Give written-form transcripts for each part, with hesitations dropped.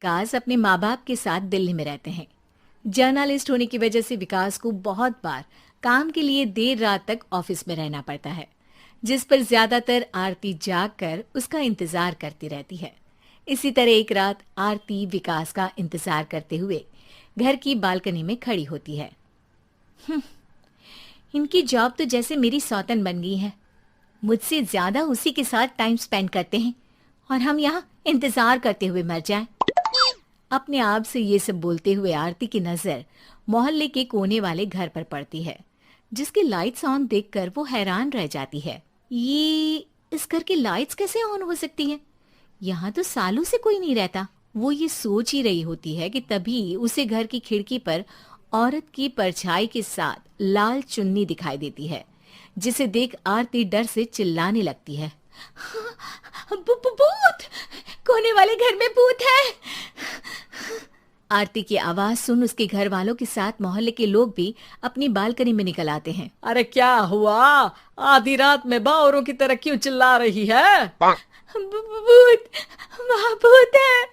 विकास अपने माँ बाप के साथ दिल्ली में रहते हैं। जर्नलिस्ट होने की वजह से विकास को बहुत बार काम के लिए देर रात तक ऑफिस में रहना पड़ता है, जिस पर ज्यादातर आरती जाग कर उसका इंतजार करती रहती है। इसी तरह एक रात आरती विकास का इंतजार करते हुए घर की बालकनी में खड़ी होती है। इनकी जॉब तो जैसे मेरी सौतन बन गई है। मुझसे ज्यादा उसी के साथ टाइम स्पेंड करते हैं और हम यहाँ इंतजार करते हुए मर जाएं। अपने आप से ये सब बोलते हुए आरती की नजर मोहल्ले के कोने वाले घर पर पड़ती है, जिसकी लाइट्स ऑन देखकर वो हैरान रह जाती है। ये इस घर की लाइट्स कैसे ऑन हो सकती हैं? यहाँ तो सालों से कोई नहीं रहता। वो ये सोच ही रही होती है कि तभी उसे घर की खिड़की पर औरत की परछाई के साथ लाल चुन्नी दिखाई देती है, जिसे देख आरती डर से चिल्लाने लगती है। भूत! कोने वाले घर में भूत है! आरती की आवाज सुन उसके घर वालों के साथ मोहल्ले के लोग भी अपनी बालकनी में निकल आते हैं। अरे क्या हुआ? आधी रात में बावरों की तरह क्यों चिल्ला रही है? भूत! वहाँ भूत है!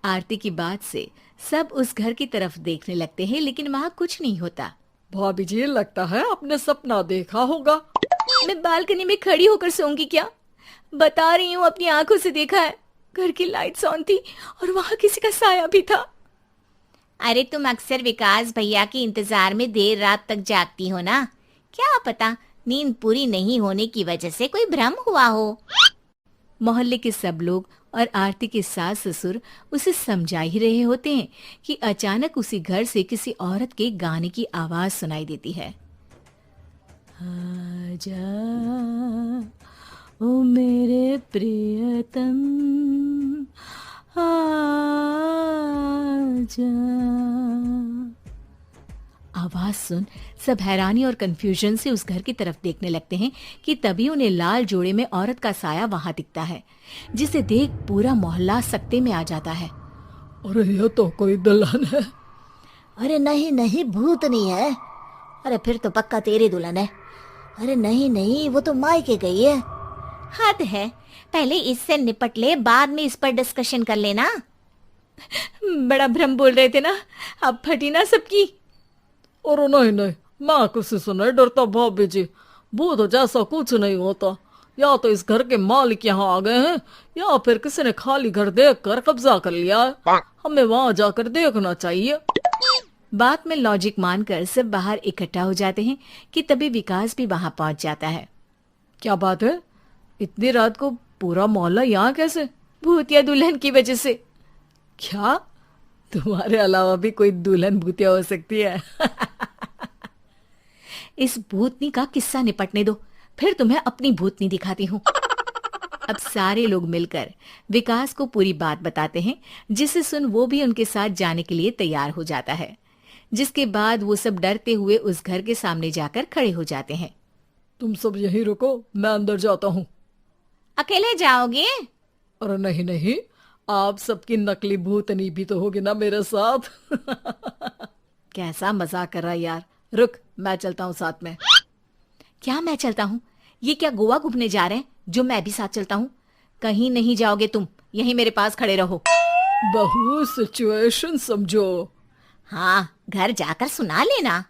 आरती की बात से सब उस घर की तरफ देखने लगते हैं, लेकिन वहाँ कुछ नहीं होता। भाभी जी, लगता है आपने सपना देखा होगा। मैं बालकनी में खड़ी होकर सोऊंगी क्या? बता रही हूँ, अपनी आंखों से देखा है। घर की लाइट्स ऑन थी और वहाँ किसी का साया भी था। अरे तुम अक्सर विकास भैया के इंतजार में देर रात तक जागती हो ना? क्या पता नींद पूरी नहीं होने की वजह से कोई भ्रम हुआ हो। मोहल्ले के सब लोग और आरती के सास ससुर उसे समझा ही रहे होते हैं कि अचानक उसी घर से किसी औरत के गाने की आवाज सुनाई देती है। आजा ओ मेरे प्रियतम, आजा। आवाज सुन सब हैरानी और कंफ्यूजन से उस घर की तरफ देखने लगते हैं कि तभी उन्हें लाल जोड़े में औरत का साया वहां दिखता है, जिसे देख पूरा मोहल्ला सकते में आ जाता है। अरे ये तो कोई दुल्हन है। अरे नहीं नहीं, भूत नहीं है। अरे फिर तो पक्का तेरी दुल्हन है। अरे नहीं नहीं, वो तो मायके गई है। हद है, पहले इससे निपट ले, बाद में इस पर डिस्कशन कर लेना। बड़ा भ्रम बोल रहे थे ना, अब फटी ना सबकी। और नहीं नहीं, मैं किसी से नहीं डरता भाभी जी। भूत जैसा कुछ नहीं होता। या तो इस घर के मालिक यहाँ आ गए हैं, या फिर किसी ने खाली घर देख कर कब्जा कर लिया है। हमें वहां जाकर देखना चाहिए। बात में लॉजिक मानकर सब बाहर इकट्ठा हो जाते हैं कि तभी विकास भी वहां पहुंच जाता है। क्या बात है? इतनी रात को पूरा मोहल्ला यहाँ कैसे? भूतिया दुल्हन की वजह से। क्या तुम्हारे अलावा भी कोई दुल्हन भूतिया हो सकती है? इस भूतनी का किस्सा निपटने दो, फिर तुम्हें अपनी भूतनी दिखाती हूँ। अब सारे लोग मिलकर विकास को पूरी बात बताते हैं, जिसे सुन वो भी उनके साथ जाने के लिए तैयार हो जाता है। जिसके बाद वो सब डरते हुए उस घर के सामने जाकर खड़े हो जाते हैं। तुम सब यहीं रुको, मैं अंदर जाता हूँ। अकेले जाओगे? अरे नहीं नहीं, आप सबकी नकली भूतनी भी तो होगी ना मेरे साथ। कैसा मजाक कर रहा है यार। रुक, मैं चलता हूँ साथ में। क्या मैं चलता हूँ? ये क्या गोवा घूमने जा रहे हैं जो मैं भी साथ चलता हूँ? कहीं नहीं जाओगे तुम, यहीं मेरे पास खड़े रहो। बहू सिचुएशन समझो। हाँ, घर जाकर सुना लेना।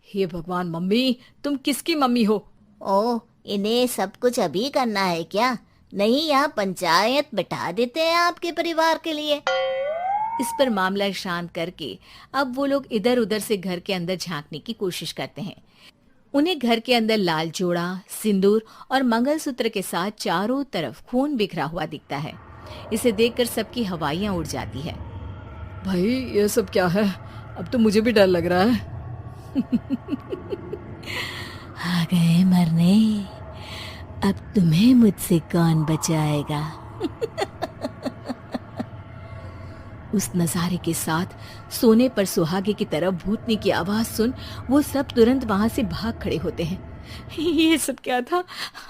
हे भगवान, मम्मी तुम किसकी मम्मी हो? ओ, इन्हें सब कुछ अभी करना है क्या? नहीं, यहाँ पंचायत बिठा देते हैं आपके परिवार के लिए। इस पर मामला शांत करके अब वो लोग इधर उधर से घर के अंदर झांकने की कोशिश करते हैं। उन्हें घर के अंदर लाल जोड़ा, सिंदूर और मंगलसूत्र के साथ चारों तरफ खून बिखरा हुआ दिखता है। इसे देखकर सबकी हवाइयां उड़ जाती है। भाई ये सब क्या है? अब तो मुझे भी डर लग रहा है। आ गए मरने, अब तुम्हें मुझसे कौन बचाएगा? उस नजारे के साथ सोने पर सुहागे की तरफ भूतनी की आवाज सुन वो सब तुरंत वहां से भाग खड़े होते हैं। ये सब क्या था?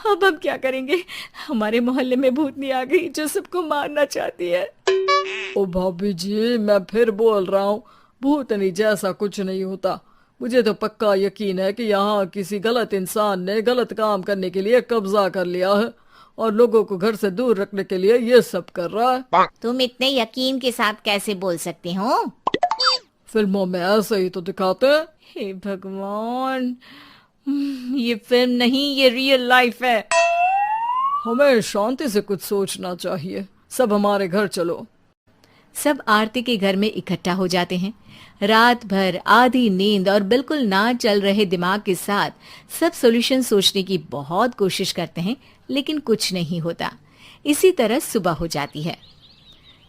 अब हम क्या करेंगे? हमारे मोहल्ले में भूतनी आ गई जो सबको मारना चाहती है। ओ भाभी जी, मैं फिर बोल रहा हूँ, भूतनी जैसा कुछ नहीं होता। मुझे तो पक्का यकीन है कि यहाँ किसी गलत इंसान ने गलत काम करने के लिए कब्जा कर लिया है और लोगों को घर से दूर रखने के लिए ये सब कर रहा है। तुम इतने यकीन के साथ कैसे बोल सकते हो? फिल्मों में ऐसे ही तो दिखाते हैं। हे भगवान, ये फिल्म नहीं, ये रियल लाइफ है। हमें शांति से कुछ सोचना चाहिए। सब हमारे घर चलो। सब आरती के घर में इकट्ठा हो जाते हैं। रात भर आधी नींद और बिल्कुल ना चल रहे दिमाग के साथ सब सॉल्यूशन सोचने की बहुत कोशिश करते हैं, लेकिन कुछ नहीं होता। इसी तरह सुबह हो जाती है।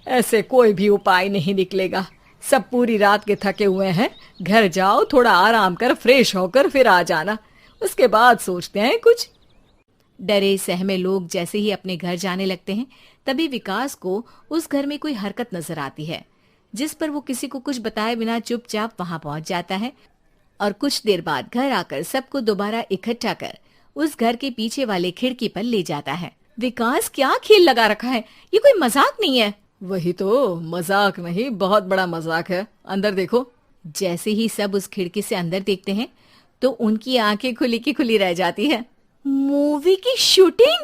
ऐसे कोई भी उपाय नहीं निकलेगा। सब पूरी रात के थके हुए हैं। घर जाओ, थोड़ा आराम कर, फ्रेश होकर फिर आ जाना, उसके बाद सोचते हैं कुछ। डरे सहमे लोग जैसे ही अपने घर जाने लगते हैं, तभी विकास को उस घर में कोई हरकत नजर आती है, जिस पर वो किसी को कुछ बताए बिना चुपचाप वहां पहुंच जाता है और कुछ देर बाद घर आकर सबको दोबारा इकट्ठा कर उस घर के पीछे वाले खिड़की पर ले जाता है। विकास, क्या खेल लगा रखा है? ये कोई मजाक नहीं है। वही तो, मजाक नहीं, बहुत बड़ा मजाक है। अंदर देखो। जैसे ही सब उस खिड़की से अंदर देखते हैं तो उनकी आंखें खुली की खुली रह जाती है। मूवी की शूटिंग?